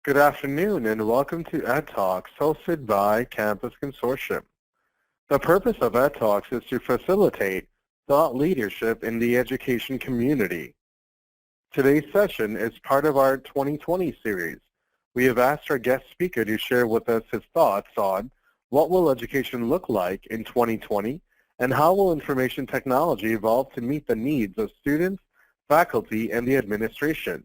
Good afternoon and welcome to EdTalks hosted by Campus Consortium. The purpose of EdTalks is to facilitate thought leadership in the education community. Today's session is part of our 2020 series. We have asked our guest speaker to share with us his thoughts on what will education look like in 2020 and how will information technology evolve to meet the needs of students, faculty, and the administration.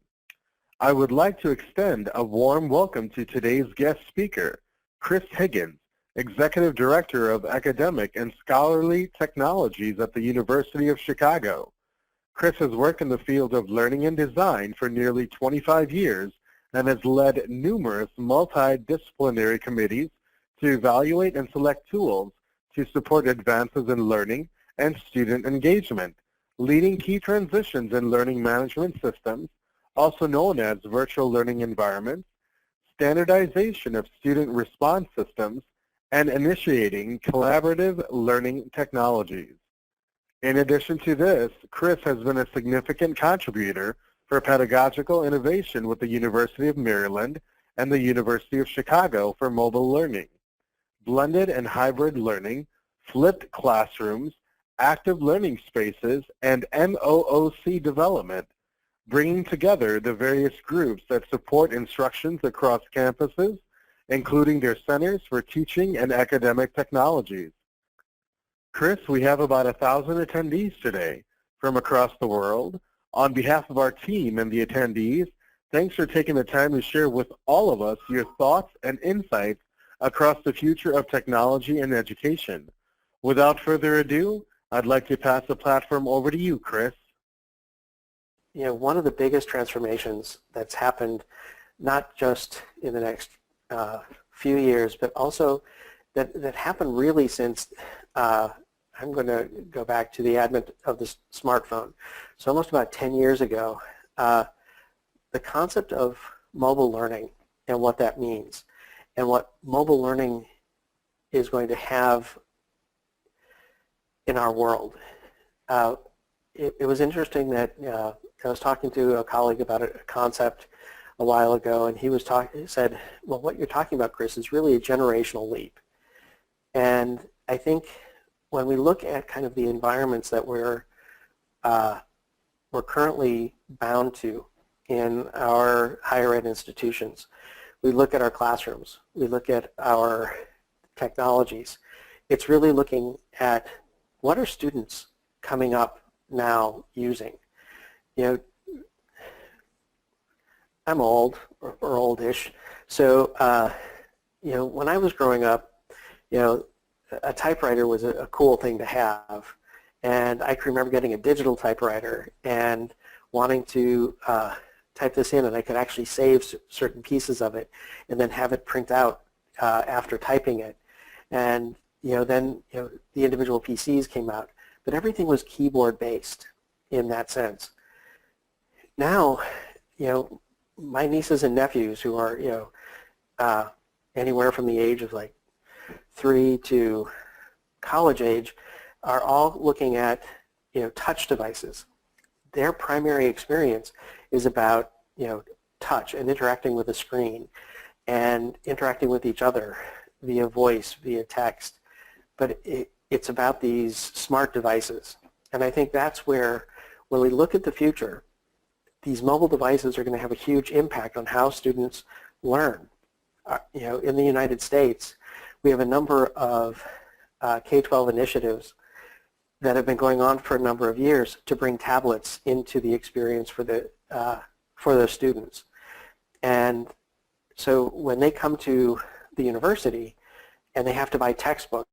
I would like to extend a warm welcome to today's guest speaker, Chris Higgins, Executive Director of Academic and Scholarly Technologies at the University of Chicago. Chris has worked in the field of learning and design for nearly 25 years and has led numerous multidisciplinary committees to evaluate and select tools to support advances in learning and student engagement, leading key transitions in learning management systems, also known as virtual learning environments, standardization of student response systems, and initiating collaborative learning technologies. In addition to this, Chris has been a significant contributor for pedagogical innovation with the University of Maryland and the University of Chicago for mobile learning, blended and hybrid learning, flipped classrooms, active learning spaces, and MOOC development, bringing together the various groups that support instructions across campuses, including their centers for teaching and academic technologies. Chris, we have about 1,000 attendees today from across the world. On behalf of our team and the attendees, thanks for taking the time to share with all of us your thoughts and insights across the future of technology and education. Without further ado, I'd like to pass the platform over to you, Chris. You know, one of the biggest transformations that's happened, not just in the next few years, but also that happened really since, I'm going to go back to the advent of the smartphone. So almost about 10 years ago, the concept of mobile learning and what that means, and what mobile learning is going to have in our world. It was interesting that I was talking to a colleague about a concept a while ago, and he said, well, what you're talking about, Chris, is really a generational leap. And I think when we look at kind of the environments that we're currently bound to in our higher ed institutions, we look at our classrooms, we look at our technologies, it's really looking at what are students coming up now using. You know, I'm old or oldish, so you know, when I was growing up, you know, a typewriter was a cool thing to have, and I can remember getting a digital typewriter and wanting to type this in, and I could actually save certain pieces of it and then have it print out after typing it. And you know, then you know, the individual PCs came out, but everything was keyboard based in that sense. Now, you know, my nieces and nephews who are, you know, anywhere from the age of like 3 to college age are all looking at, you know, touch devices. Their primary experience is about, you know, touch and interacting with a screen and interacting with each other via voice, via text. But it's about these smart devices. And I think that's where, when we look at the future, these mobile devices are going to have a huge impact on how students learn. You know, in the United States, we have a number of K-12 initiatives that have been going on for a number of years to bring tablets into the experience for the students. And so when they come to the university and they have to buy textbooks,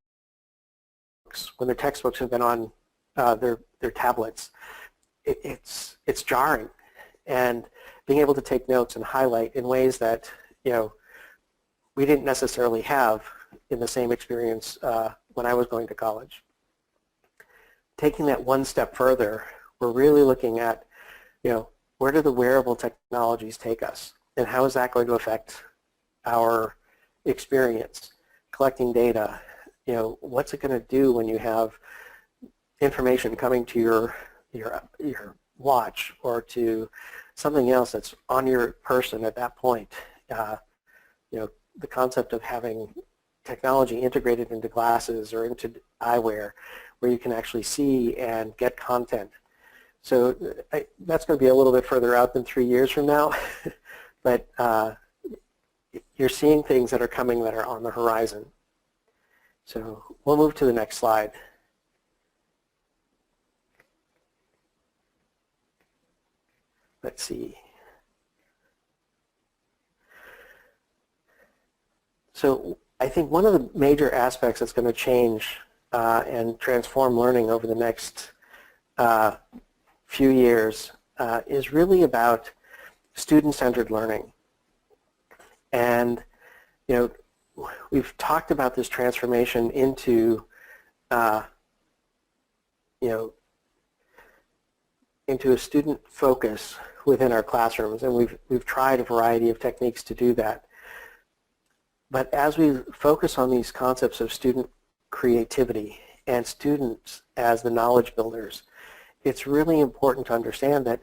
when their textbooks have been on their tablets, it's jarring. And being able to take notes and highlight in ways that, you know, we didn't necessarily have in the same experience when I was going to college. Taking that one step further, we're really looking at, you know, where do the wearable technologies take us, and how is that going to affect our experience, collecting data. You know, what's it going to do when you have information coming to your watch or to something else that's on your person at that point? the concept of having technology integrated into glasses or into eyewear where you can actually see and get content. So that's going to be a little bit further out than 3 years from now, but you're seeing things that are coming that are on the horizon. So we'll move to the next slide. Let's see. So I think one of the major aspects that's going to change and transform learning over the next few years is really about student-centered learning. And we've talked about this transformation into into a student focus within our classrooms, and we've tried a variety of techniques to do that. But as we focus on these concepts of student creativity and students as the knowledge builders, it's really important to understand that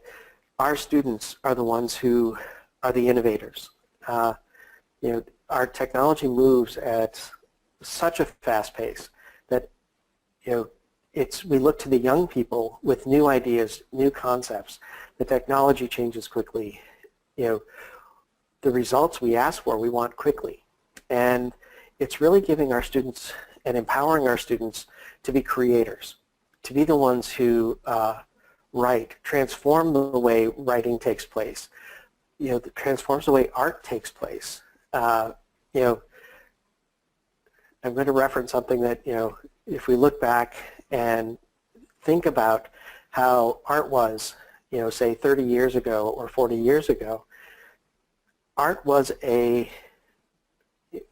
our students are the ones who are the innovators. Our technology moves at such a fast pace that we look to the young people with new ideas, new concepts. The technology changes quickly. The results we ask for, we want quickly. And it's really giving our students and empowering our students to be creators, to be the ones who write, transform the way writing takes place, transforms the way art takes place. I'm going to reference something that, if we look back and think about how art was, say 30 years ago or 40 years ago, art was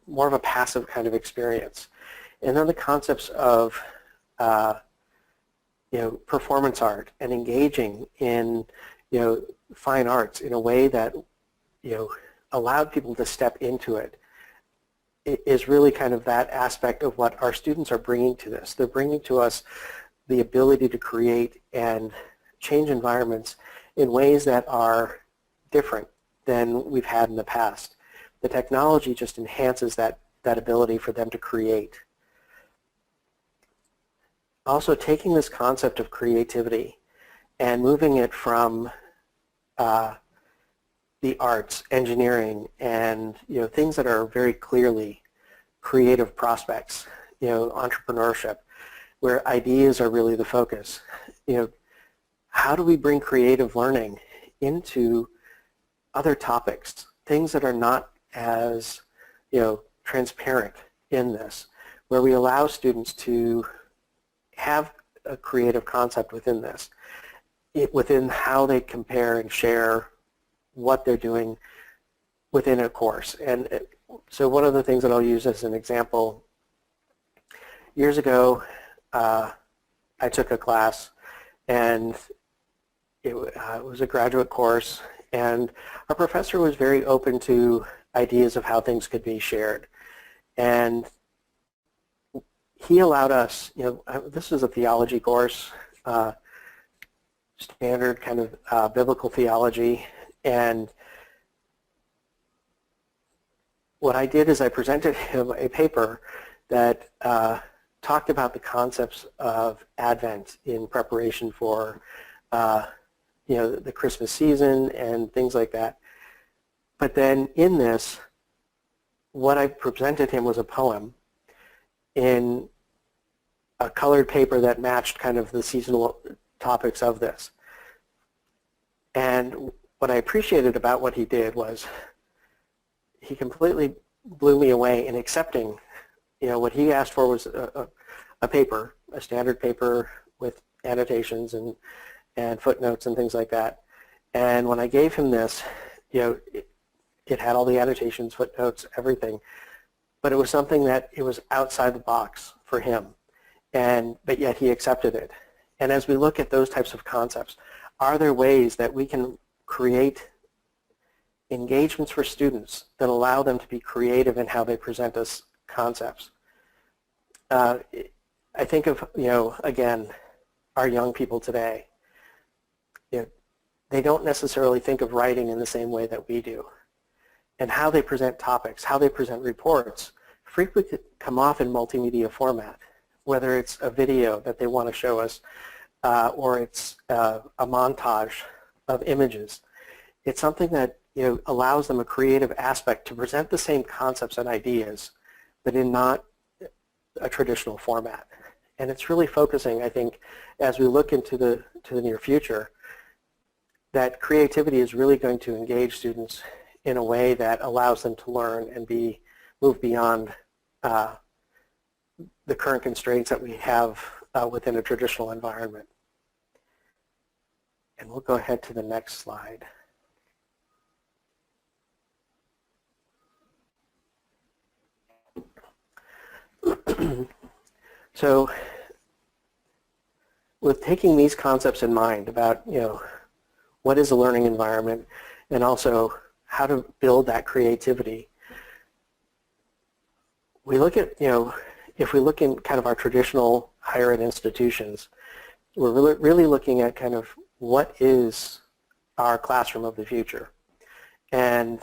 more of a passive kind of experience. And then the concepts of performance art and engaging in fine arts in a way that allowed people to step into it is really kind of that aspect of what our students are bringing to this. They're bringing to us the ability to create and change environments in ways that are different than we've had in the past. The technology just enhances that ability for them to create. Also, taking this concept of creativity and moving it from the arts, engineering, and things that are very clearly creative prospects, entrepreneurship, where ideas are really the focus. How do we bring creative learning into other topics, things that are not as transparent in this, where we allow students to have a creative concept within this, within how they compare and share what they're doing within a course. And so one of the things that I'll use as an example, years ago I took a class, and it was a graduate course, and our professor was very open to ideas of how things could be shared. And he allowed us, this was a theology course, standard kind of biblical theology, and what I did is I presented him a paper that talked about the concepts of Advent in preparation for the Christmas season and things like that. But then in this, what I presented him was a poem in a colored paper that matched kind of the seasonal topics of this. And what I appreciated about what he did was he completely blew me away in accepting, what he asked for was a paper, a standard paper with annotations and footnotes and things like that. And when I gave him this, it had all the annotations, footnotes, everything, but it was something that it was outside the box for him, but yet he accepted it. And as we look at those types of concepts, are there ways that we can create engagements for students that allow them to be creative in how they present us concepts? I think of, again, our young people today. They don't necessarily think of writing in the same way that we do. and how they present topics, how they present reports, frequently come off in multimedia format, whether it's a video that they want to show us or it's a montage of images. It's something that allows them a creative aspect to present the same concepts and ideas, but in not a traditional format. And it's really focusing, I think, as we look into the near future, that creativity is really going to engage students in a way that allows them to learn and move beyond the current constraints that we have within a traditional environment. And we'll go ahead to the next slide. So with taking these concepts in mind about, what is a learning environment and also how to build that creativity, we look at, if we look in kind of our traditional higher ed institutions, we're really looking at kind of what is our classroom of the future. And,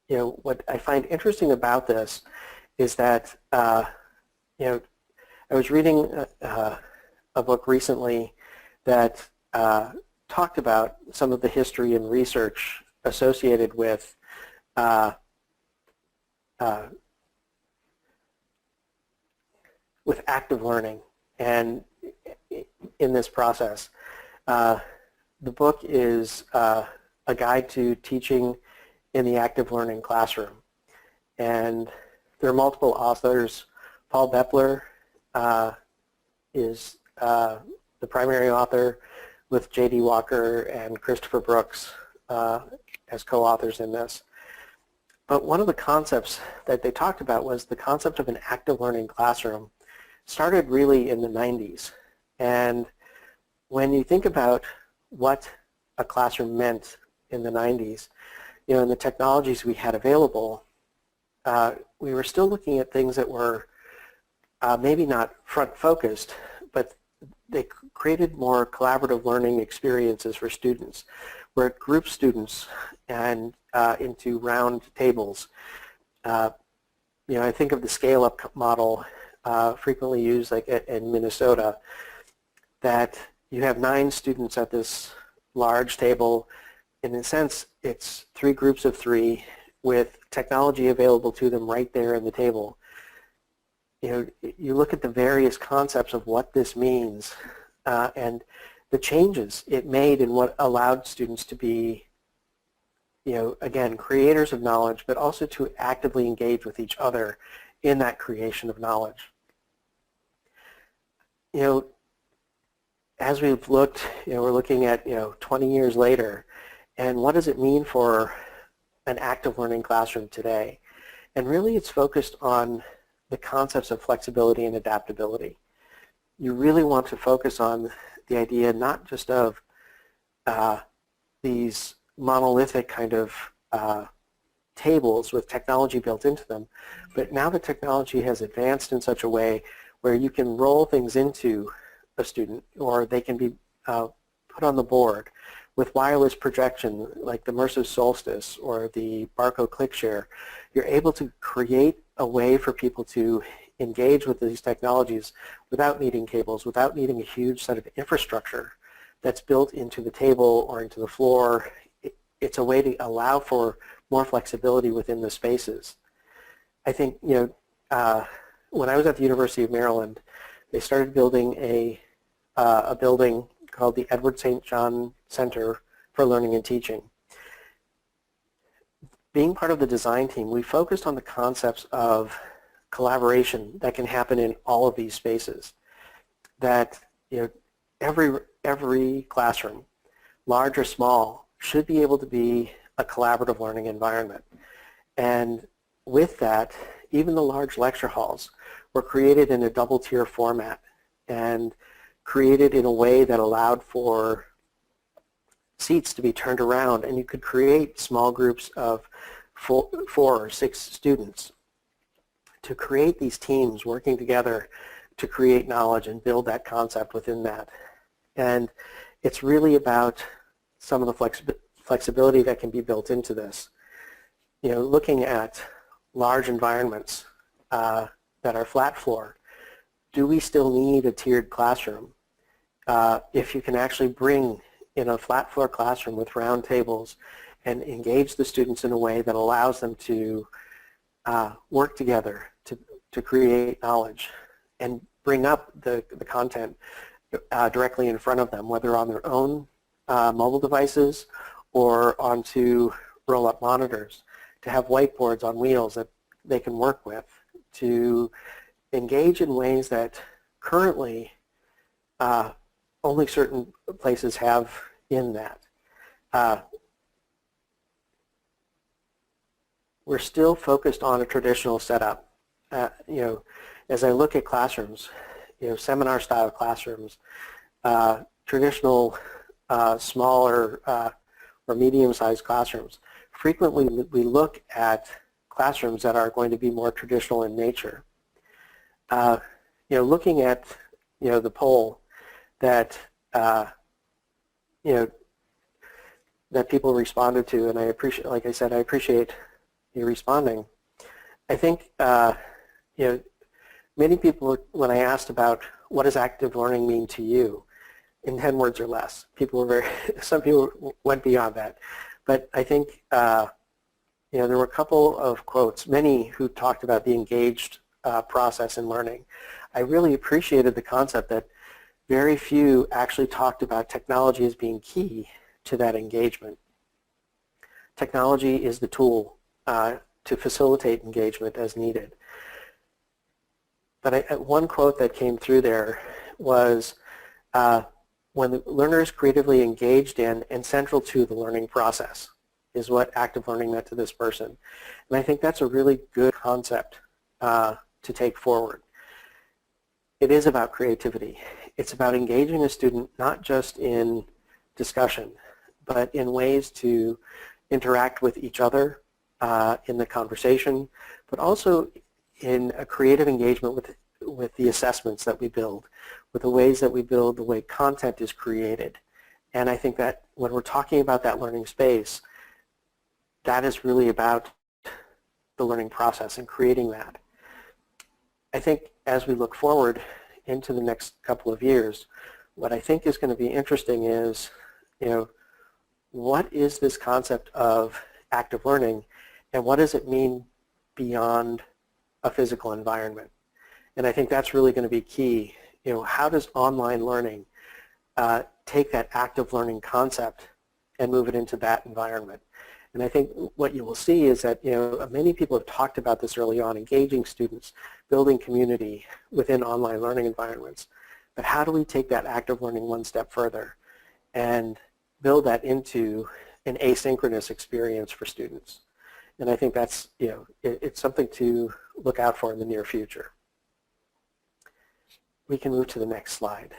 what I find interesting about this is that, I was reading a book recently that talked about some of the history and research associated with active learning and in this process. The book is a guide to teaching in the active learning classroom. And there are multiple authors. Paul Bepler is the primary author, with J.D. Walker and Christopher Brooks as co-authors in this. But one of the concepts that they talked about was the concept of an active learning classroom. Started really in the 90s. And when you think about what a classroom meant in the 90s, and the technologies we had available, we were still looking at things that were maybe not front-focused, but they created more collaborative learning experiences for students, where it grouped students and into round tables. I think of the scale-up model frequently used like in Minnesota, that you have 9 students at this large table. In a sense, it's 3 groups of 3 with technology available to them right there in the table. You look at the various concepts of what this means and the changes it made in what allowed students to be, again, creators of knowledge, but also to actively engage with each other in that creation of knowledge. As we've looked, we're looking at, 20 years later, and what does it mean for an active learning classroom today? And really it's focused on the concepts of flexibility and adaptability. You really want to focus on the idea not just of these monolithic kind of tables with technology built into them, but now the technology has advanced in such a way where you can roll things into a student, or they can be put on the board with wireless projection like the Immersive Solstice or the Barco ClickShare. You're able to create a way for people to engage with these technologies without needing cables, without needing a huge set of infrastructure that's built into the table or into the floor. It's a way to allow for more flexibility within the spaces. I think, when I was at the University of Maryland, they started building a building called the Edward St. John Center for Learning and Teaching. Being part of the design team, we focused on the concepts of collaboration that can happen in all of these spaces. That every classroom, large or small, should be able to be a collaborative learning environment. And with that, even the large lecture halls were created in a double-tier format and created in a way that allowed for seats to be turned around, and you could create small groups of 4 or 6 students to create these teams working together to create knowledge and build that concept within that. And it's really about some of the flexibility that can be built into this. looking at large environments that are flat floor, do we still need a tiered classroom? If you can actually bring in a flat floor classroom with round tables and engage the students in a way that allows them to work together to create knowledge and bring up the content directly in front of them, whether on their own mobile devices or onto roll-up monitors, to have whiteboards on wheels that they can work with, to engage in ways that currently only certain places have in that. We're still focused on a traditional setup. As I look at classrooms, seminar-style classrooms, traditional smaller or medium-sized classrooms, frequently we look at classrooms that are going to be more traditional in nature. Looking at the poll that that people responded to, and I appreciate, like I said, I appreciate you responding. I think many people, when I asked about what does active learning mean to you, in 10 words or less, some people went beyond that. But I think there were a couple of quotes, many who talked about the engaged process in learning. I really appreciated the concept that very few actually talked about technology as being key to that engagement. Technology is the tool to facilitate engagement as needed. But one quote that came through there was, when the learner is creatively engaged in and central to the learning process is what active learning meant to this person. And I think that's a really good concept to take forward. It is about creativity. It's about engaging a student not just in discussion, but in ways to interact with each other in the conversation, but also in a creative engagement with the assessments that we build, with the ways that we build, the way content is created. And I think that when we're talking about that learning space, that is really about the learning process and creating that. I think as we look forward into the next couple of years, what I think is going to be interesting is, what is this concept of active learning and what does it mean beyond a physical environment? And I think that's really going to be key. How does online learning take that active learning concept and move it into that environment? And I think what you will see is that many people have talked about this early on, engaging students, building community within online learning environments. But how do we take that active learning one step further and build that into an asynchronous experience for students? And I think that's, it's something to look out for in the near future. We can move to the next slide.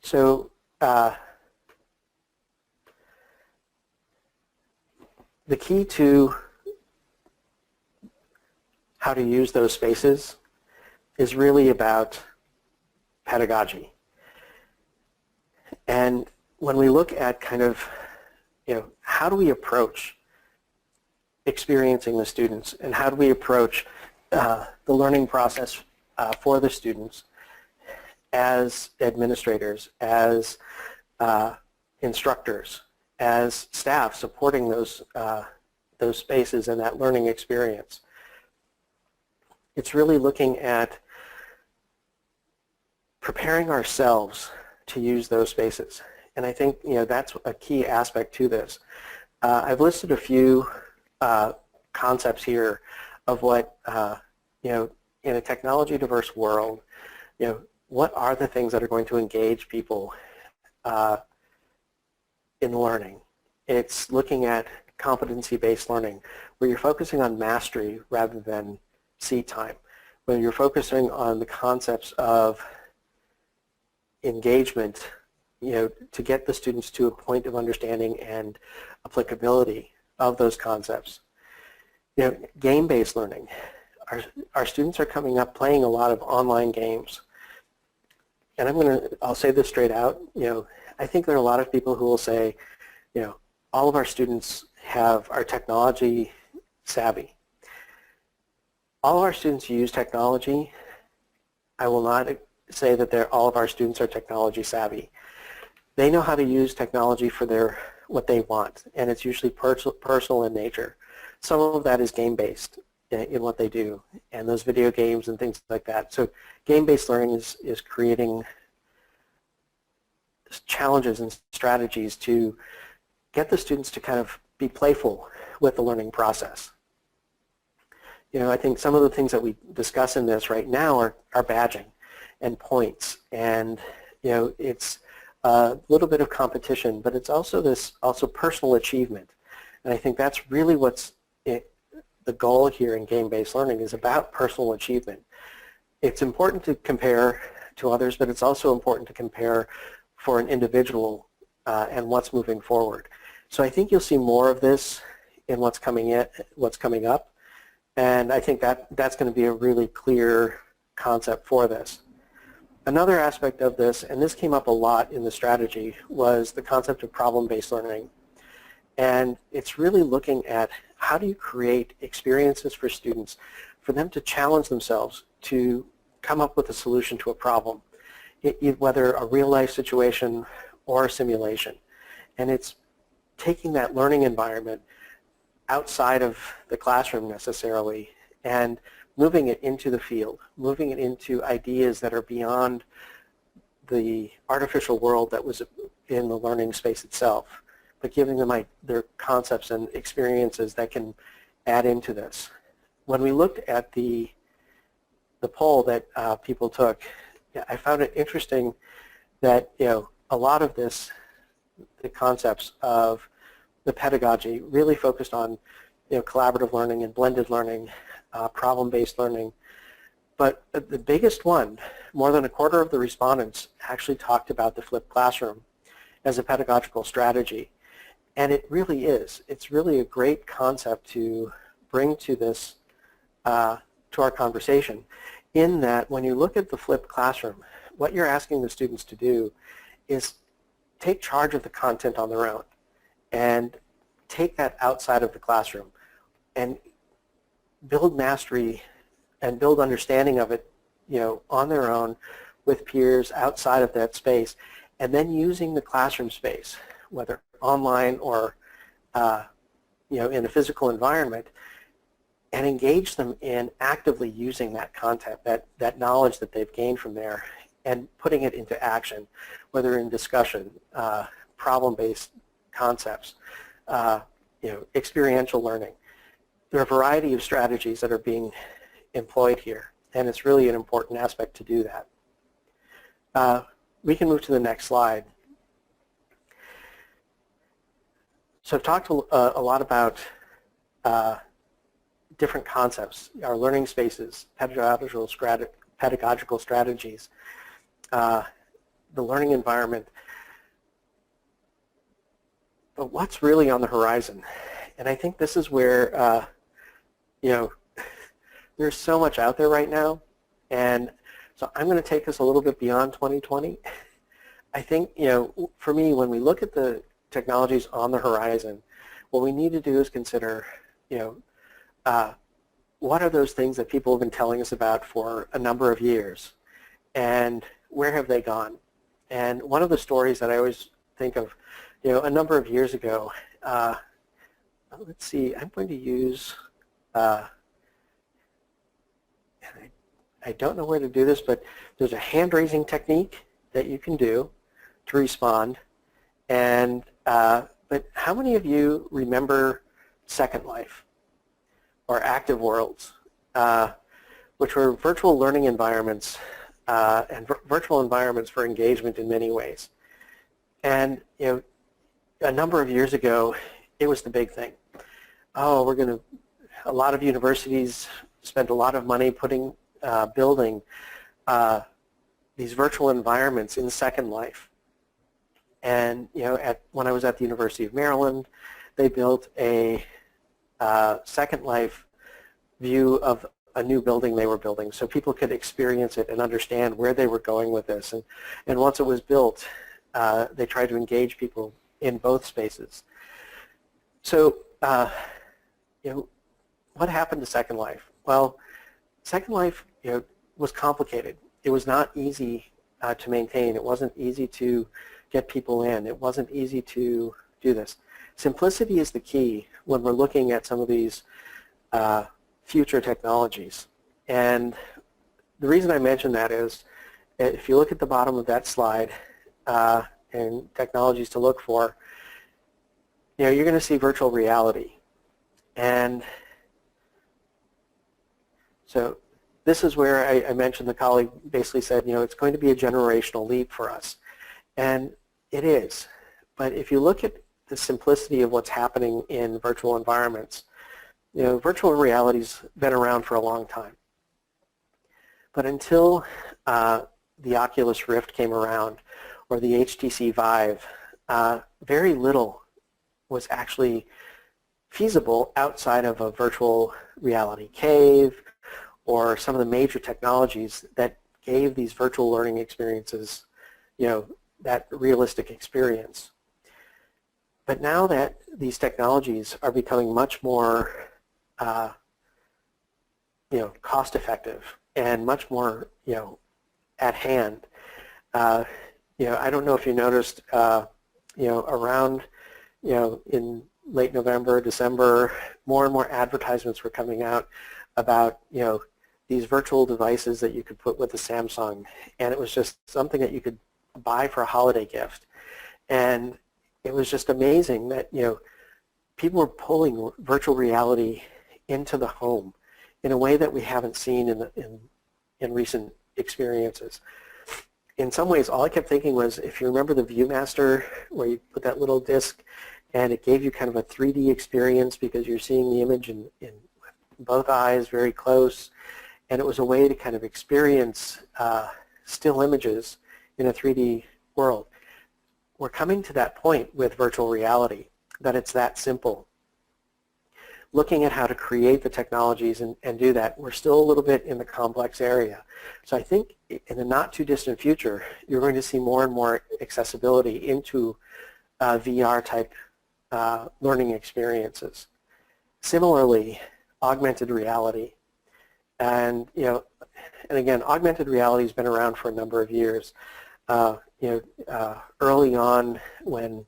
So the key to how to use those spaces is really about pedagogy. And when we look at kind of, how do we approach experiencing the students and how do we approach the learning process for the students as administrators, as instructors, as staff supporting those spaces and that learning experience. It's really looking at preparing ourselves to use those spaces. And I think that's a key aspect to this. I've listed a few concepts here of what, in a technology diverse world, what are the things that are going to engage people in learning? It's looking at competency-based learning, where you're focusing on mastery rather than seat time, where you're focusing on the concepts of engagement, to get the students to a point of understanding and applicability of those concepts. Game-based learning. Our students are coming up playing a lot of online games. I'll say this straight out, I think there are a lot of people who will say, all of our students are technology savvy. All of our students use technology. I will not say that all of our students are technology savvy. They know how to use technology for what they want, and it's usually personal in nature. Some of that is game-based in what they do, and those video games and things like that. So game-based learning is creating challenges and strategies to get the students to kind of be playful with the learning process. I think some of the things that we discuss in this right now are badging and points, and it's a little bit of competition, but it's also personal achievement. And I think that's really the goal here in game-based learning is about personal achievement. It's important to compare to others, but it's also important to compare for an individual and what's moving forward. So I think you'll see more of this in what's coming up, and I think that's going to be a really clear concept for this. Another aspect of this, and this came up a lot in the strategy, was the concept of problem-based learning. And it's really looking at how do you create experiences for students for them to challenge themselves to come up with a solution to a problem, whether a real-life situation or a simulation. And it's taking that learning environment outside of the classroom necessarily and moving it into the field, moving it into ideas that are beyond the artificial world that was in the learning space itself, but giving them their concepts and experiences that can add into this. When we looked at the poll that people took, I found it interesting that a lot of the concepts of the pedagogy really focused on collaborative learning and blended learning, problem-based learning. But the biggest one, more than a quarter of the respondents actually talked about the flipped classroom as a pedagogical strategy. And it really is. It's really a great concept to bring to this, to our conversation, in that when you look at the flipped classroom, what you're asking the students to do is take charge of the content on their own and take that outside of the classroom and build mastery and build understanding of it, on their own with peers outside of that space, and then using the classroom space, whether online or in a physical environment, and engage them in actively using that content, that knowledge that they've gained from there, and putting it into action, whether in discussion, problem-based concepts, experiential learning. There are a variety of strategies that are being employed here, and it's really an important aspect to do that. We can move to the next slide. So I've talked a lot about different concepts, our learning spaces, pedagogical strategies, the learning environment. But what's really on the horizon? And I think this is where, there's so much out there right now. And so I'm going to take us a little bit beyond 2020. I think, for me, when we look at the technologies on the horizon, what we need to do is consider, what are those things that people have been telling us about for a number of years, and where have they gone? And one of the stories that I always think of, a number of years ago, let's see, I'm going to use, I don't know where to do this, but there's a hand-raising technique that you can do to respond. And but how many of you remember Second Life or Active Worlds, which were virtual learning environments and virtual environments for engagement in many ways? And a number of years ago, it was the big thing. Oh, a lot of universities spent a lot of money building these virtual environments in Second Life. And when I was at the University of Maryland, they built a Second Life view of a new building they were building, so people could experience it and understand where they were going with this. And once it was built, they tried to engage people in both spaces. So, what happened to Second Life? Well, Second Life, was complicated. It was not easy to maintain. It wasn't easy to get people in. It wasn't easy to do this. Simplicity is the key when we're looking at some of these future technologies. And the reason I mention that is, if you look at the bottom of that slide and technologies to look for, you're going to see virtual reality. And so this is where I mentioned the colleague basically said, it's going to be a generational leap for us. And it is. But if you look at the simplicity of what's happening in virtual environments, virtual reality's been around for a long time. But until the Oculus Rift came around, or the HTC Vive, very little was actually feasible outside of a virtual reality cave or some of the major technologies that gave these virtual learning experiences, that realistic experience. But now that these technologies are becoming much more, cost-effective and much more, at hand. I don't know if you noticed, around, in late November, December, more and more advertisements were coming out about, these virtual devices that you could put with a Samsung, and it was just something that you could buy for a holiday gift. And it was just amazing that, people were pulling virtual reality into the home in a way that we haven't seen in recent experiences. In some ways, all I kept thinking was, if you remember the ViewMaster, where you put that little disc and it gave you kind of a 3D experience because you're seeing the image in both eyes very close, and it was a way to kind of experience still images in a 3D world. We're coming to that point with virtual reality, that it's that simple. Looking at how to create the technologies and do that, we're still a little bit in the complex area. So I think in the not too distant future, you're going to see more and more accessibility into VR type learning experiences. Similarly, augmented reality. And, and again, augmented reality has been around for a number of years. Early on when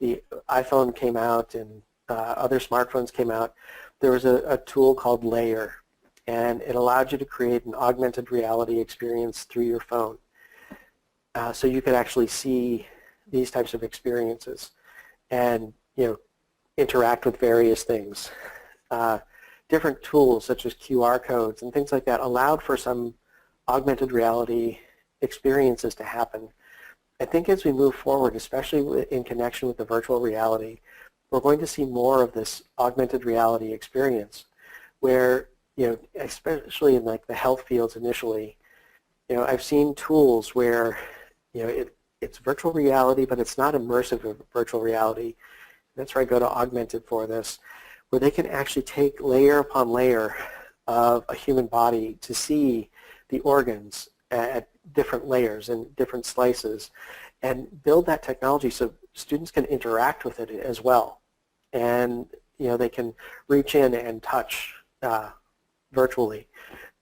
the iPhone came out and other smartphones came out, there was a tool called Layer, and it allowed you to create an augmented reality experience through your phone. So you could actually see these types of experiences and, interact with various things. Different tools such as QR codes and things like that allowed for some augmented reality experiences to happen. I think as we move forward, especially in connection with the virtual reality, we're going to see more of this augmented reality experience where, especially in like the health fields initially, I've seen tools where, it's virtual reality, but it's not immersive virtual reality. That's where I go to augmented for this, where they can actually take layer upon layer of a human body to see the organs at different layers and different slices and build that technology so students can interact with it as well. And, they can reach in and touch virtually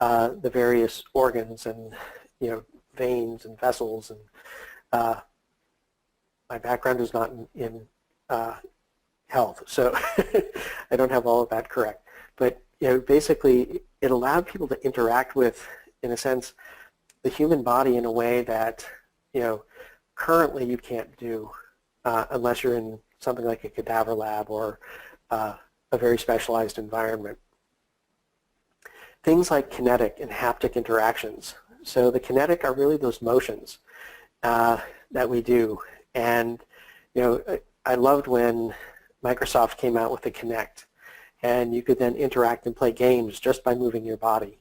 the various organs and, veins and vessels. And my background is not in health, so I don't have all of that correct. But basically, it allowed people to interact with, in a sense, the human body in a way that currently you can't do unless you're in something like a cadaver lab or a very specialized environment. Things like kinetic and haptic interactions. So the kinetic are really those motions that we do, and I loved when Microsoft came out with the Kinect, and you could then interact and play games just by moving your body.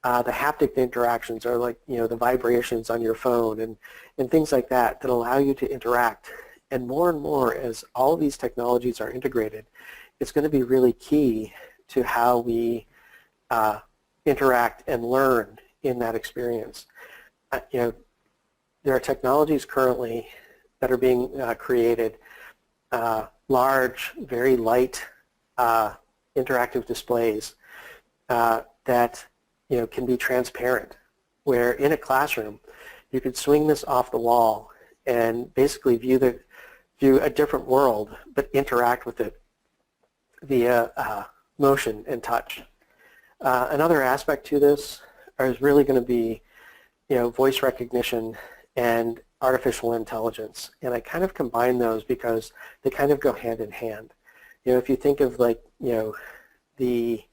The haptic interactions are like, the vibrations on your phone and things like that allow you to interact. And more as all of these technologies are integrated, it's going to be really key to how we interact and learn in that experience. There are technologies currently that are being created, large, very light interactive displays that can be transparent, where in a classroom you could swing this off the wall and basically view a different world, but interact with it via motion and touch. Another aspect to this is really going to be voice recognition and artificial intelligence, and I kind of combine those because they kind of go hand in hand. If you think of like the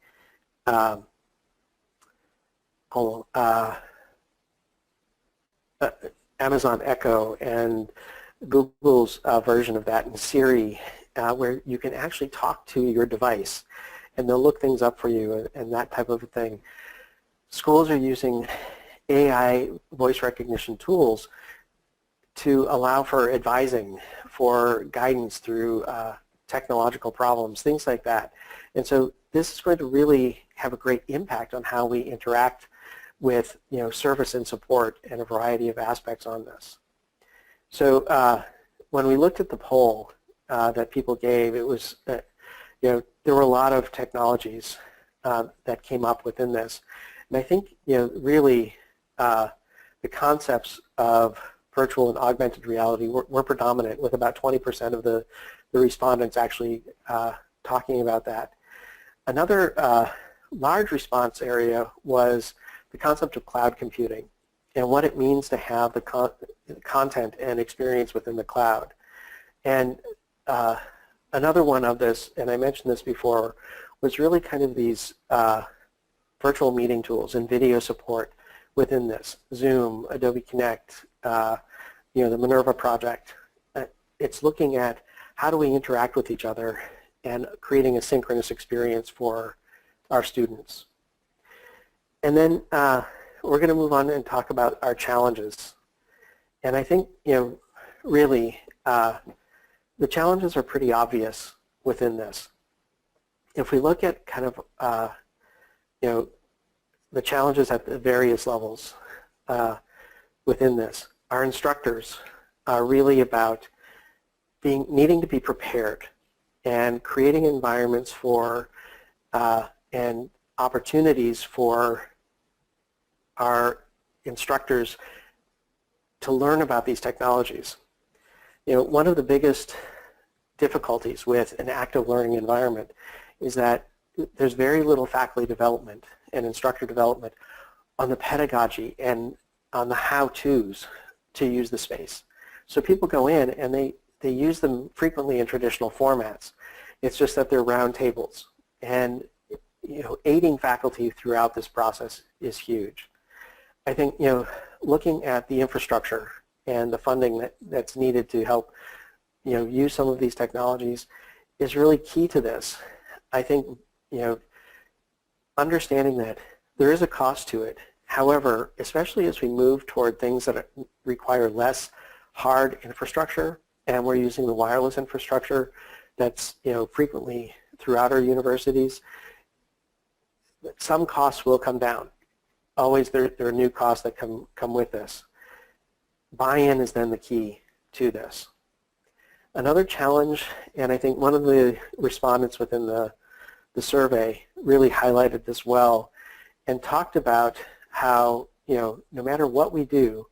Amazon Echo and Google's version of that, and Siri, where you can actually talk to your device and they'll look things up for you and that type of a thing. Schools are using AI voice recognition tools to allow for advising, for guidance through technological problems, things like that. And so this is going to really have a great impact on how we interact with service and support and a variety of aspects on this. So when we looked at the poll that people gave, it was there were a lot of technologies that came up within this, and I think really the concepts of virtual and augmented reality were predominant, with about 20% of the respondents actually talking about that. Another large response area was the concept of cloud computing and what it means to have the content and experience within the cloud. And another one of this, and I mentioned this before, was really kind of these virtual meeting tools and video support within this. Zoom, Adobe Connect, the Minerva project. It's looking at how do we interact with each other and creating a synchronous experience for our students. And then we're going to move on and talk about our challenges. And I think, really, the challenges are pretty obvious within this. If we look at kind of, the challenges at the various levels within this, our instructors are really about needing to be prepared and creating environments for and opportunities for our instructors to learn about these technologies. One of the biggest difficulties with an active learning environment is that there's very little faculty development and instructor development on the pedagogy and on the how-tos to use the space. So people go in and they use them frequently in traditional formats. It's just that they're round tables. And aiding faculty throughout this process is huge. I think looking at the infrastructure and the funding that's needed to help use some of these technologies is really key to this. I think understanding that there is a cost to it. However, especially as we move toward things that require less hard infrastructure, and we're using the wireless infrastructure that's frequently throughout our universities, some costs will come down. Always there are new costs that come with this. Buy-in is then the key to this. Another challenge, and I think one of the respondents within the survey really highlighted this well and talked about how, no matter what we do,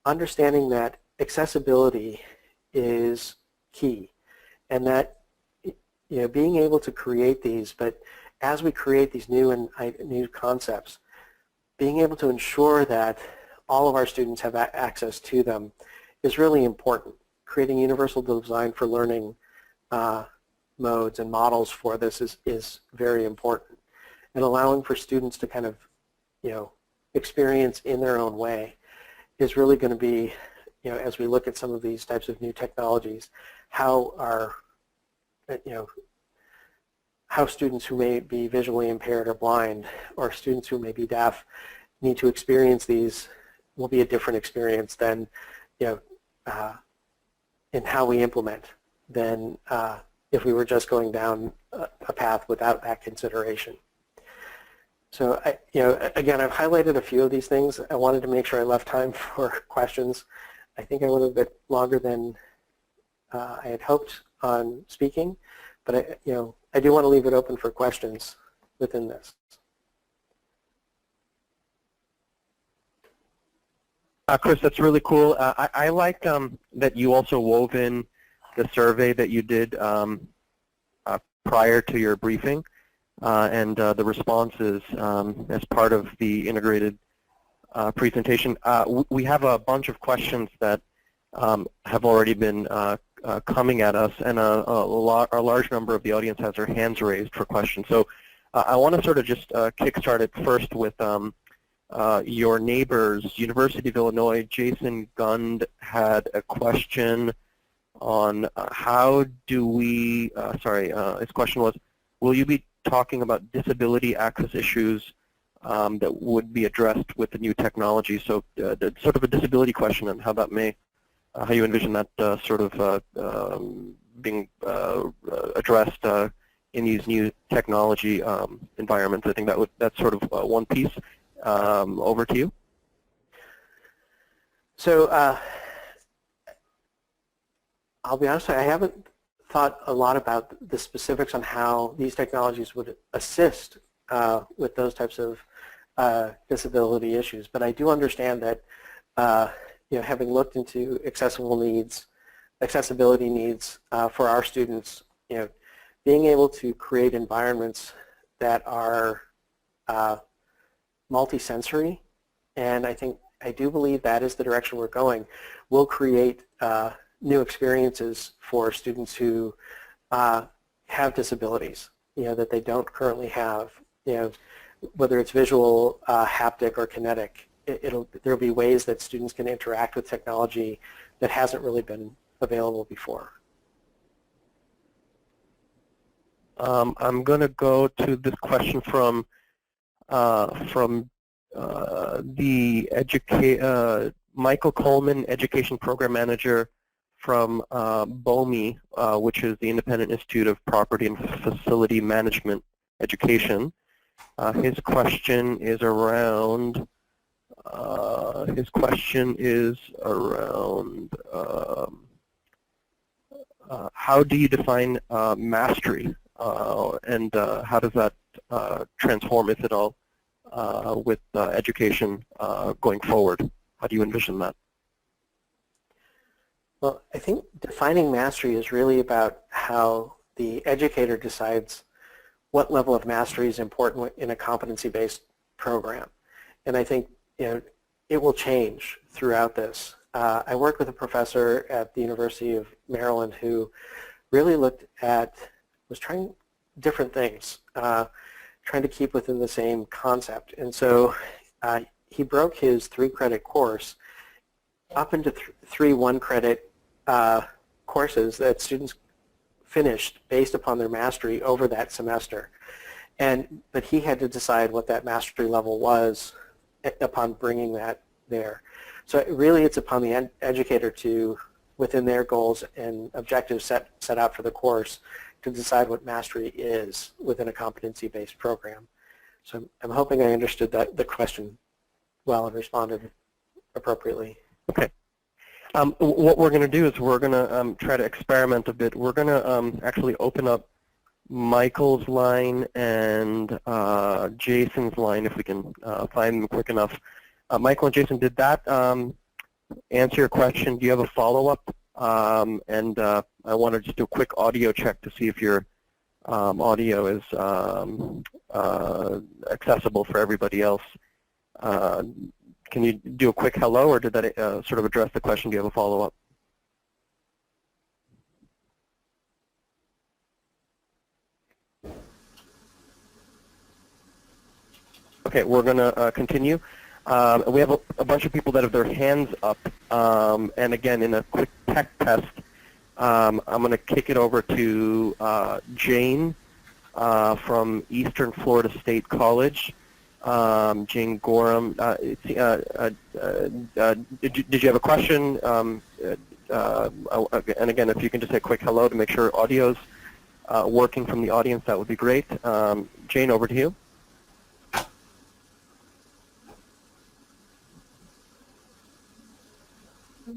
understanding that accessibility is key, and that being able to create these, but as we create these new concepts, being able to ensure that all of our students have access to them is really important. Creating universal design for learning modes and models for this is very important, and allowing for students to kind of experience in their own way is really going to be, as we look at some of these types of new technologies, how our how students who may be visually impaired or blind, or students who may be deaf, need to experience these will be a different experience than in how we implement than if we were just going down a path without that consideration. So, again, I've highlighted a few of these things. I wanted to make sure I left time for questions. I think I went a bit longer than I had hoped on speaking, but I do want to leave it open for questions within this. Chris, that's really cool. I like that you also wove in the survey that you did prior to your briefing and the responses as part of the integrated presentation. We have a bunch of questions that have already been coming at us, and a large number of the audience has their hands raised for questions. So I want to sort of just kickstart it first with your neighbors. University of Illinois, Jason Gund had a question on how do we, his question was, will you be talking about disability access issues that would be addressed with the new technology? So sort of a disability question and how that may, how you envision that sort of being addressed in these new technology environments. I think that's sort of one piece. Over to you. So I'll be honest, I haven't thought a lot about the specifics on how these technologies would assist with those types of disability issues, but I do understand that having looked into accessibility needs for our students, being able to create environments that are multi-sensory, and I do believe that is the direction we're going, will create new experiences for students who have disabilities, that they don't currently have, whether it's visual, haptic, or kinetic. There'll be ways that students can interact with technology that hasn't really been available before. I'm going to go to this question from the Michael Coleman, Education Program Manager from BOMI, which is the Independent Institute of Property and Facility Management Education. His question is around how do you define mastery, and how does that transform, if at all, with education going forward? How do you envision that? Well, I think defining mastery is really about how the educator decides what level of mastery is important in a competency-based program. And I think it will change throughout this. I worked with a professor at the University of Maryland who really was trying different things, trying to keep within the same concept. And so he broke his 3-credit course up into 3 1-credit courses that students finished based upon their mastery over that semester. But he had to decide what that mastery level was upon bringing that there. So really it's upon the educator to, within their goals and objectives set out for the course, to decide what mastery is within a competency-based program. So I'm hoping I understood the question well and responded appropriately. Okay. What we're going to do is we're going to try to experiment a bit. We're going to actually open up Michael's line and Jason's line, if we can find them quick enough. Michael and Jason, did that answer your question? Do you have a follow-up? And I want to just do a quick audio check to see if your audio is accessible for everybody else. Can you do a quick hello, or did that sort of address the question? Do you have a follow-up? Okay, we're going to continue. We have a bunch of people that have their hands up, and again, in a quick tech test, I'm going to kick it over to Jane from Eastern Florida State College. Jane Gorham, did you have a question? And again, if you can just say a quick hello to make sure audio's working from the audience, that would be great. Jane, over to you. I'm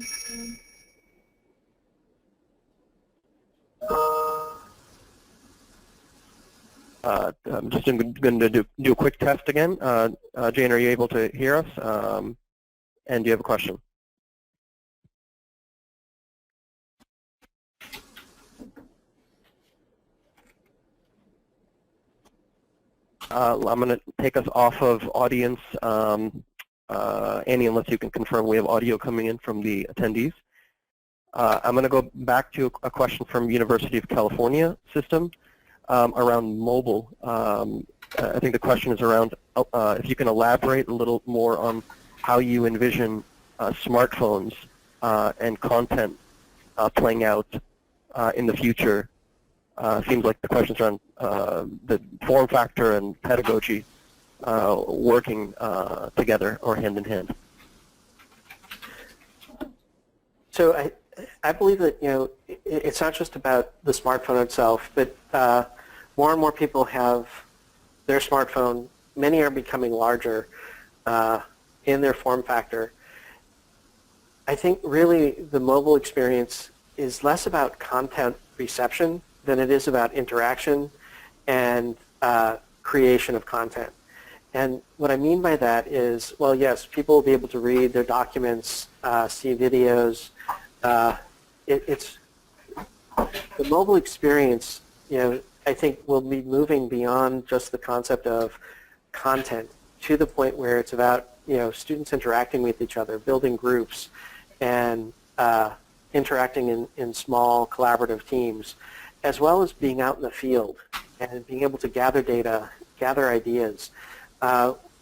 just going to do a quick test again. Jane, are you able to hear us? And do you have a question? I'm going to take us off of audience, Annie, unless you can confirm we have audio coming in from the attendees. I'm going to go back to a question from University of California system around mobile. I think the question is around if you can elaborate a little more on how you envision smartphones and content playing out in the future. Seems like the questions around the form factor and pedagogy working together or hand in hand. So I believe that, you know, it's not just about the smartphone itself, but more and more people have their smartphone. Many are becoming larger in their form factor. I think really the mobile experience is less about content reception than it is about interaction and creation of content. And what I mean by that is, well, yes, people will be able to read their documents, see videos. It's the mobile experience, you know, I think will be moving beyond just the concept of content to the point where it's about, you know, students interacting with each other, building groups, and interacting in small collaborative teams, as well as being out in the field and being able to gather data, gather ideas.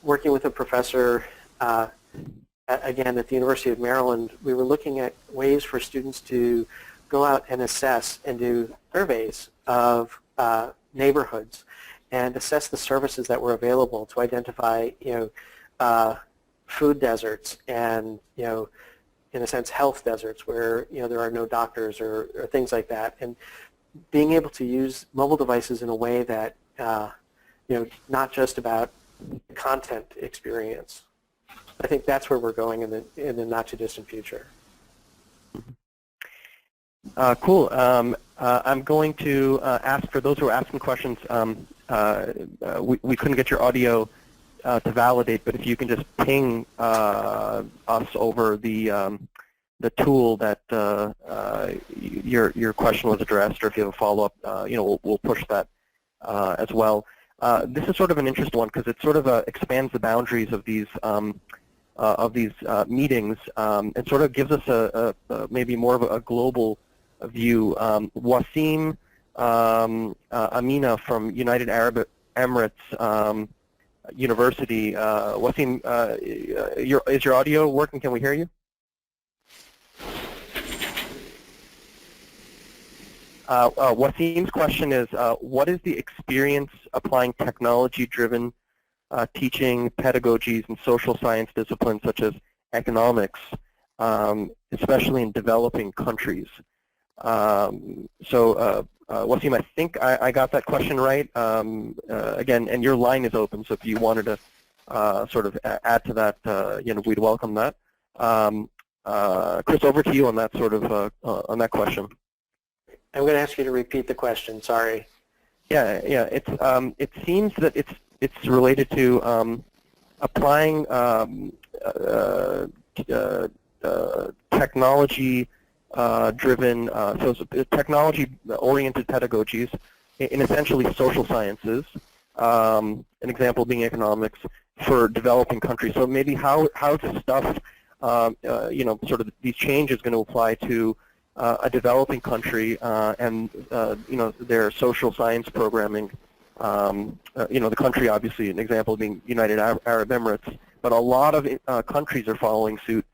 Working with a professor, again, at the University of Maryland, we were looking at ways for students to go out and assess and do surveys of neighborhoods and assess the services that were available to identify, you know, food deserts and, you know, in a sense, health deserts where, you know, there are no doctors or things like that. And being able to use mobile devices in a way that, you know, not just about the content experience. I think that's where we're going in the not too distant future. Cool. I'm going to ask for those who are asking questions. We couldn't get your audio to validate, but if you can just ping us over the tool that your question was addressed, or if you have a follow-up, you know, we'll push that as well. This is sort of an interesting one because it sort of expands the boundaries of these meetings. It sort of gives us a maybe more of a global view. Wasim Amina from United Arab Emirates University. Wasim, is your audio working? Can we hear you? Wasim's question is, what is the experience applying technology-driven teaching pedagogies in social science disciplines such as economics, especially in developing countries? Wasim, I think I got that question right. Again, and your line is open, so if you wanted to sort of add to that, you know, we'd welcome that. Chris, over to you on that sort of on that question. I'm going to ask you to repeat the question. Sorry. Yeah. It seems that it's related to applying technology-driven, so technology-oriented pedagogies in essentially social sciences. An example being economics for developing countries. So maybe how this stuff, you know, sort of these changes going to apply to a developing country and you know, their social science programming. You know, the country obviously, an example being United Arab Emirates, but a lot of countries are following suit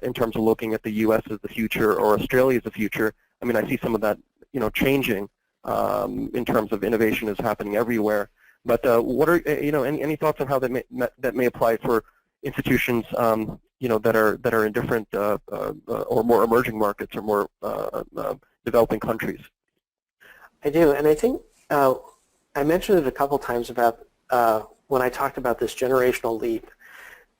in terms of looking at the U.S. as the future or Australia as the future. I mean, I see some of that, you know, changing in terms of innovation is happening everywhere. But what are, you know, any thoughts on how that may apply for institutions, you know, that are in different or more emerging markets or more developing countries? I do, and I think I mentioned it a couple times about when I talked about this generational leap,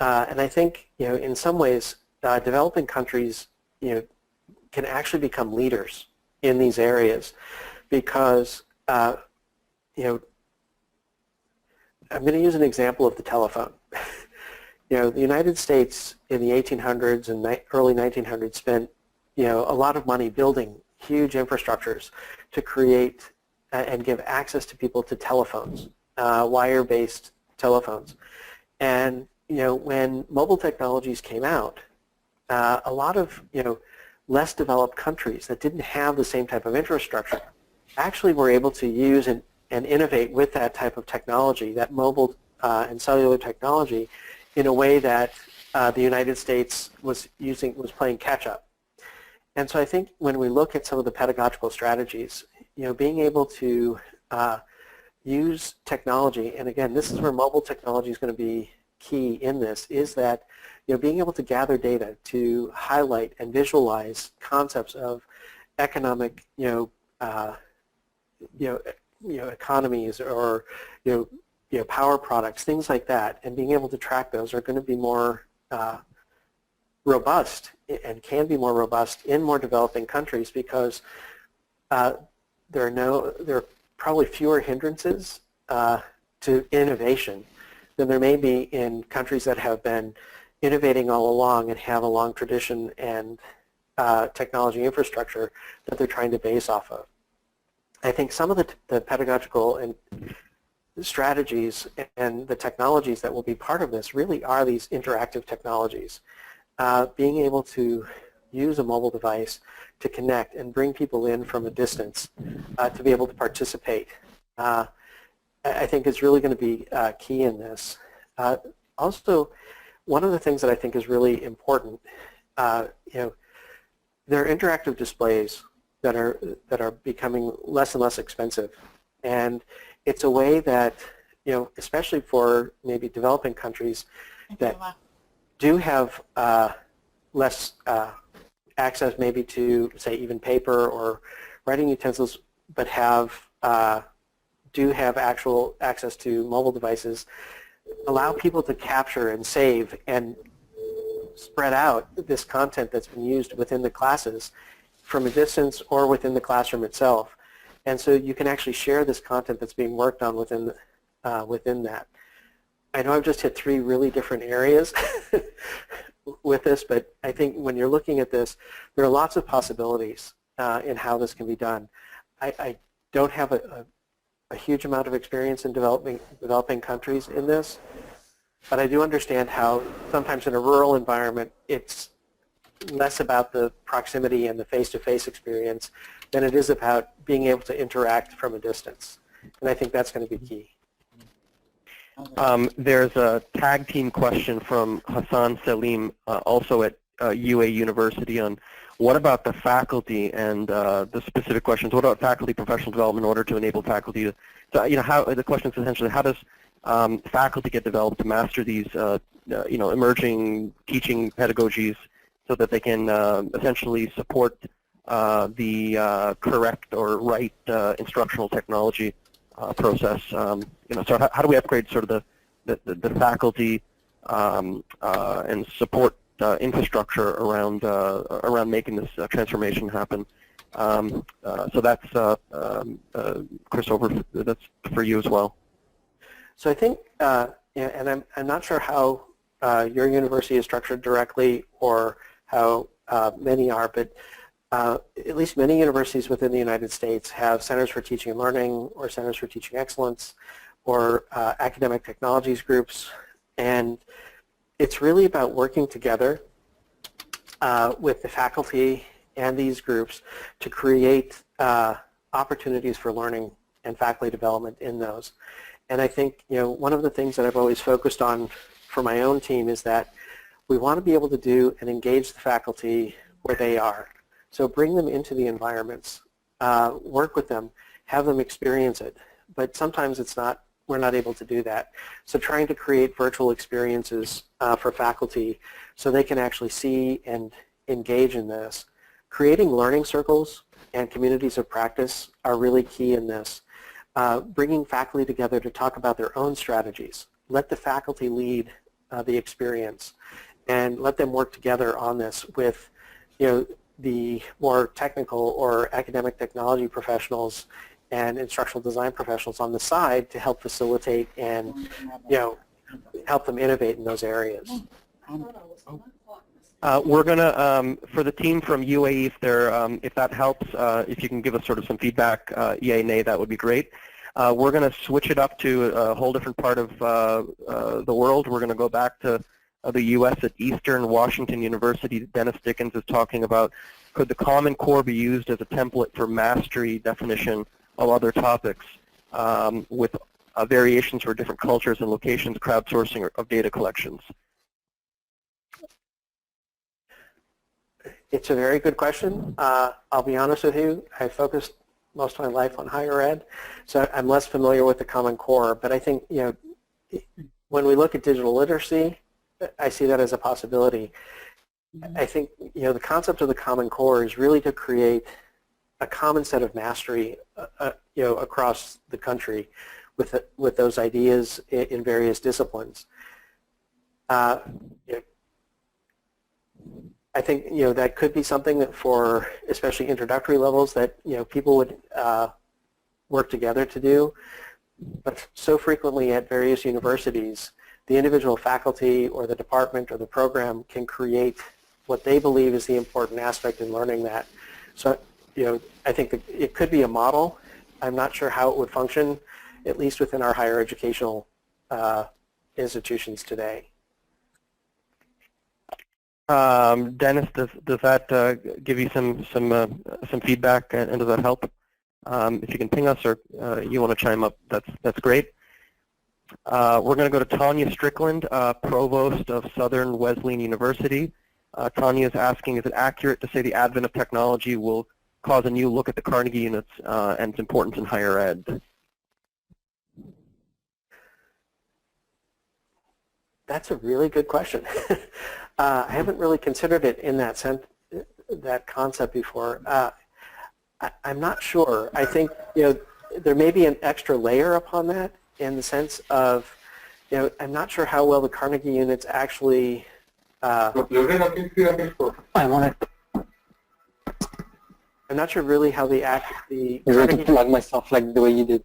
and I think, you know, in some ways developing countries, can actually become leaders in these areas because, I'm going to use an example of the telephone. The United States in the 1800s and early 1900s spent, a lot of money building huge infrastructures to create and give access to people to telephones, wire-based telephones. And, when mobile technologies came out, a lot of, less developed countries that didn't have the same type of infrastructure actually were able to use and innovate with that type of technology, that mobile and cellular technology, in a way that the United States was playing catch-up. And so I think when we look at some of the pedagogical strategies, being able to use technology, and again, this is where mobile technology is going to be key in this, is that being able to gather data to highlight and visualize concepts of economic, economies or power products, things like that, and being able to track those are going to be more robust and can be more robust in more developing countries because there are probably fewer hindrances to innovation than there may be in countries that have been innovating all along and have a long tradition and technology infrastructure that they're trying to base off of. I think some of the pedagogical and strategies and the technologies that will be part of this really are these interactive technologies. Being able to use a mobile device to connect and bring people in from a distance to be able to participate, I think is really going to be key in this. Also, one of the things that I think is really important, there are interactive displays that are becoming less and less expensive, and it's a way that especially for maybe developing countries that do have less access maybe to, say, even paper or writing utensils, but do have actual access to mobile devices, allow people to capture and save and spread out this content that's been used within the classes from a distance or within the classroom itself. And so you can actually share this content that's being worked on within that. I know I've just hit 3 really different areas with this, but I think when you're looking at this, there are lots of possibilities in how this can be done. I don't have a huge amount of experience in developing countries in this, but I do understand how sometimes in a rural environment it's less about the proximity and the face-to-face experience than it is about being able to interact from a distance. And I think that's going to be key. There's a tag team question from Hassan Salim, also at UA University, on what about the faculty and the specific questions. What about faculty professional development in order to enable faculty to, how the question is essentially how does faculty get developed to master these, emerging teaching pedagogies so that they can essentially support the correct or right instructional technology process. So how do we upgrade sort of the faculty and support infrastructure around making this transformation happen? So that's Chris, that's for you as well. So I think, and I'm not sure how your university is structured directly or how many are, but at least many universities within the United States have centers for teaching and learning or centers for teaching excellence or academic technologies groups, and it's really about working together with the faculty and these groups to create opportunities for learning and faculty development in those. And I think one of the things that I've always focused on for my own team is that we want to be able to do and engage the faculty where they are. So bring them into the environments, work with them, have them experience it. But sometimes we're not able to do that. So trying to create virtual experiences for faculty so they can actually see and engage in this. Creating learning circles and communities of practice are really key in this. Bringing faculty together to talk about their own strategies. Let the faculty lead the experience and let them work together on this with, the more technical or academic technology professionals and instructional design professionals on the side to help facilitate and, help them innovate in those areas. We're going to, for the team from UAE, if that helps, if you can give us sort of some feedback, yay, nay, that would be great. We're going to switch it up to a whole different part of the world. We're going to go back to the U.S. at Eastern Washington University. Dennis Dickens is talking about, could the Common Core be used as a template for mastery definition of other topics with variations for different cultures and locations, crowdsourcing of data collections? It's a very good question. I'll be honest with you, I focused most of my life on higher ed, so I'm less familiar with the Common Core, but I think, when we look at digital literacy, I see that as a possibility. I think, the concept of the Common Core is really to create a common set of mastery, across the country with those ideas in various disciplines. I think, that could be something that for especially introductory levels that, people would work together to do. But so frequently at various universities, the individual faculty or the department or the program can create what they believe is the important aspect in learning that. So, I think that it could be a model. I'm not sure how it would function, at least within our higher educational institutions today. Dennis, does that give you some feedback, and does that help? If you can ping us, or you want to chime up, that's great. We're going to go to Tanya Strickland, Provost of Southern Wesleyan University. Tanya is asking, is it accurate to say the advent of technology will cause a new look at the Carnegie units and its importance in higher ed? That's a really good question. I haven't really considered it in that sense, that concept before. I'm not sure. I think, there may be an extra layer upon that in the sense of, I'm not sure how well the Carnegie units actually. I'm not sure really how the I'm going to plug myself like the way you did.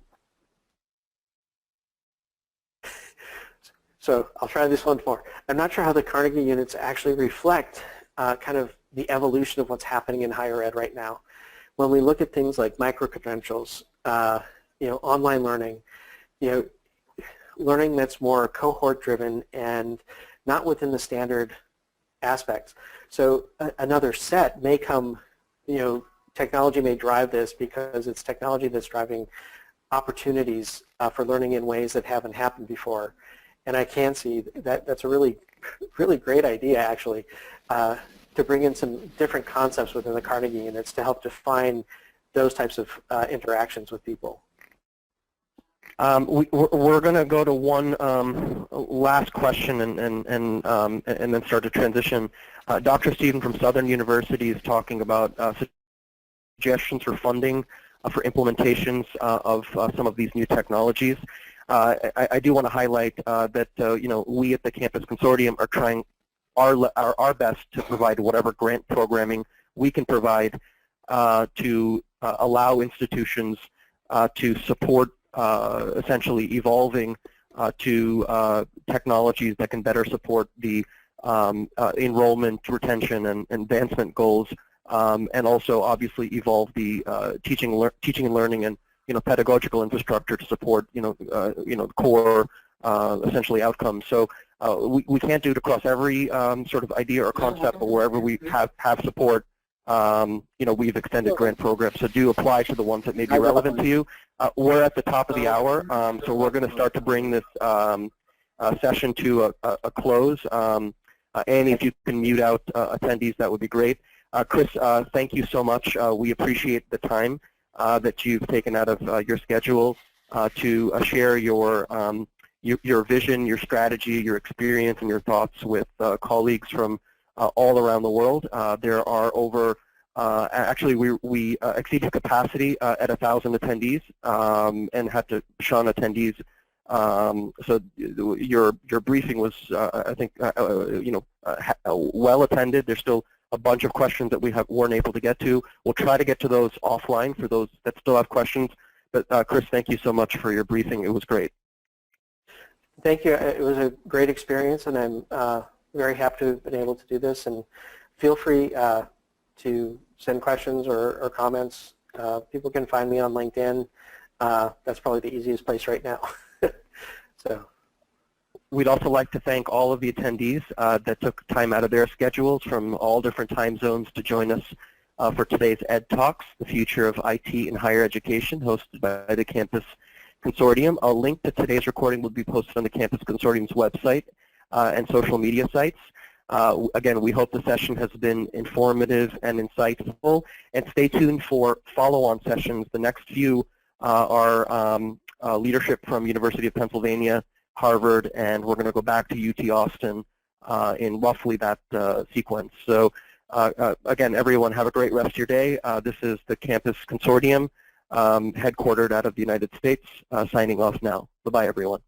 So I'll try this one more. I'm not sure how the Carnegie units actually reflect kind of the evolution of what's happening in higher ed right now. When we look at things like micro-credentials, online learning, learning that's more cohort-driven and not within the standard aspects. So another set may come, technology may drive this because it's technology that's driving opportunities for learning in ways that haven't happened before. And I can see that that's a really, really great idea, actually, to bring in some different concepts within the Carnegie units to help define those types of interactions with people. We're going to go to one last question and then start to transition. Dr. Stephen from Southern University is talking about suggestions for funding for implementations of some of these new technologies. I do want to highlight that we at the Campus Consortium are trying our best to provide whatever grant programming we can provide to allow institutions to support essentially evolving to technologies that can better support the enrollment, retention, and advancement goals, and also obviously evolve the teaching and learning and pedagogical infrastructure to support core essentially outcomes. So we can't do it across every sort of idea or concept, but wherever we have support, we've extended grant programs. So do apply to the ones that may be relevant to you. We're at the top of the hour, so we're going to start to bring this session to a close. Annie, if you can mute out attendees, that would be great. Chris, thank you so much. We appreciate the time that you've taken out of your schedule to share your vision, your strategy, your experience, and your thoughts with colleagues from all around the world. There are over, actually we exceeded capacity at 1,000 attendees and had to shun attendees So your briefing was, I think, well attended. There's still a bunch of questions that we weren't able to get to. We'll try to get to those offline for those that still have questions. But Chris, thank you so much for your briefing. It was great. Thank you. It was a great experience, and I'm very happy to have been able to do this. And feel free to send questions or comments. People can find me on LinkedIn. That's probably the easiest place right now. So. We'd also like to thank all of the attendees that took time out of their schedules from all different time zones to join us for today's EdTalks, the future of IT in higher education, hosted by the Campus Consortium. A link to today's recording will be posted on the Campus Consortium's website and social media sites. Again, we hope the session has been informative and insightful, and stay tuned for follow-on sessions. The next few are leadership from University of Pennsylvania, Harvard, and we're going to go back to UT Austin in roughly that sequence. So again, everyone, have a great rest of your day. This is the Campus Consortium, headquartered out of the United States, signing off now. Bye-bye, everyone.